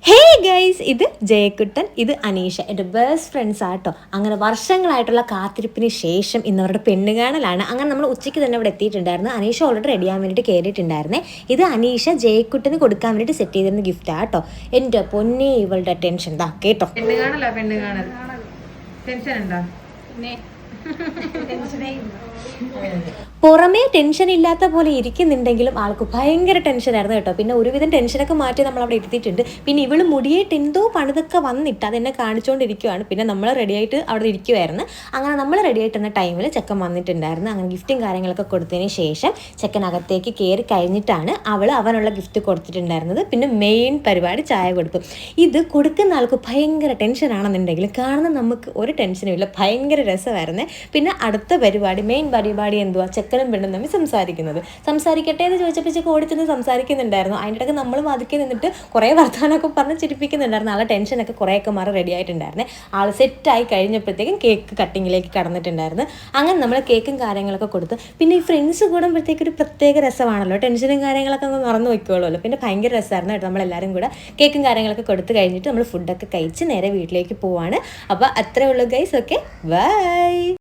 Hey guys, ഇത് ജയക്കുട്ടൻ, ഇത് അനീഷ, എൻ്റെ ബെസ്റ്റ് ഫ്രണ്ട്സ് ആട്ടോ. അങ്ങനെ വർഷങ്ങളായിട്ടുള്ള കാത്തിരിപ്പിന് ശേഷം ഇന്നവരുടെ പെണ്ണുകാണലാണ്. അങ്ങനെ നമ്മൾ ഉച്ചയ്ക്ക് തന്നെ ഇവിടെ എത്തിയിട്ടുണ്ടായിരുന്നു. അനീഷ ഓൾറെഡി റെഡി ആവാൻ വേണ്ടിയിട്ട് കയറിയിട്ടുണ്ടായിരുന്നേ. ഇത് അനീഷ ജയക്കുട്ടന് കൊടുക്കാൻ വേണ്ടിയിട്ട് സെറ്റ് ചെയ്തിരുന്ന ഗിഫ്റ്റ് ആട്ടോ. എൻ്റെ പൊന്നെ, ഇവളുടെ ടെൻഷൻ ദാ കേട്ടോ. പുറമേ ടെൻഷൻ ഇല്ലാത്ത പോലെ ഇരിക്കുന്നുണ്ടെങ്കിലും ആൾക്ക് ഭയങ്കര ടെൻഷനായിരുന്നു കേട്ടോ. പിന്നെ ഒരുവിധം ടെൻഷനൊക്കെ മാറ്റി നമ്മൾ അവിടെ ഇരുത്തിയിട്ടുണ്ട്. പിന്നെ ഇവള് മുടിയായിട്ട് എന്തോ പണിതൊക്കെ വന്നിട്ട് അതെന്നെ കാണിച്ചുകൊണ്ടിരിക്കുകയാണ്. പിന്നെ നമ്മൾ റെഡിയായിട്ട് അവിടെ ഇരിക്കുമായിരുന്നു. അങ്ങനെ നമ്മൾ റെഡിയായിട്ടുന്ന ടൈമിൽ ചെക്കൻ വന്നിട്ടുണ്ടായിരുന്നു. അങ്ങനെ ഗിഫ്റ്റും കാര്യങ്ങളൊക്കെ കൊടുത്തതിന് ശേഷം ചെക്കനകത്തേക്ക് കയറി കഴിഞ്ഞിട്ടാണ് അവനുള്ള ഗിഫ്റ്റ് കൊടുത്തിട്ടുണ്ടായിരുന്നത്. പിന്നെ മെയിൻ പരിപാടി ചായ കൊടുക്കും. ഇത് കൊടുക്കുന്ന ആൾക്ക് ഭയങ്കര ടെൻഷനാണെന്നുണ്ടെങ്കിലും കാണുന്ന നമുക്ക് ഒരു ടെൻഷനും ഇല്ല, ഭയങ്കര രസമായിരുന്നേ. പിന്നെ അടുത്ത പരിപാടി, മെയിൻ പരിപാടി എന്തുവാ, ചെക്കനും പെണ്ണും തമ്മിൽ സംസാരിക്കട്ടെ എന്ന് ചോദിച്ചപ്പോൾ ചെക്ക് ഓടിച്ചെന്ന് സംസാരിക്കുന്നുണ്ടായിരുന്നു. അതിൻ്റെ ഇടയ്ക്ക് നമ്മൾ വാതിക്കെ നിന്നിട്ട് കുറേ വർത്തമാനമൊക്കെ പറഞ്ഞ് ചിരിപ്പിക്കുന്നുണ്ടായിരുന്നു. ആളെ ടെൻഷനൊക്കെ കുറേയൊക്കെ മാറി റെഡി ആയിട്ടുണ്ടായിരുന്നു. ആൾ സെറ്റായി കഴിഞ്ഞപ്പോഴത്തേക്കും കേക്ക് കട്ടിങ്ങിലേക്ക് കടന്നിട്ടുണ്ടായിരുന്നു. അങ്ങനെ നമ്മൾ കേക്കും കാര്യങ്ങളൊക്കെ കൊടുത്ത് പിന്നെ ഈ ഫ്രണ്ട്സ് കൂടുമ്പോഴത്തേക്ക് ഒരു പ്രത്യേക രസമാണല്ലോ, ടെൻഷനും കാര്യങ്ങളൊക്കെ അങ്ങ് മറന്നു വയ്ക്കുമല്ലോ. പിന്നെ ഭയങ്കര രസമായിരുന്നു കേട്ടോ. നമ്മളെല്ലാവരും കൂടെ കേക്കും കാര്യങ്ങളൊക്കെ കൊടുത്ത് കഴിഞ്ഞിട്ട് നമ്മൾ ഫുഡൊക്കെ കഴിച്ച് നേരെ വീട്ടിലേക്ക് പോവാണ്. അപ്പോൾ അത്രേ ഉള്ളൂ ഗൈസ്. Okay, by.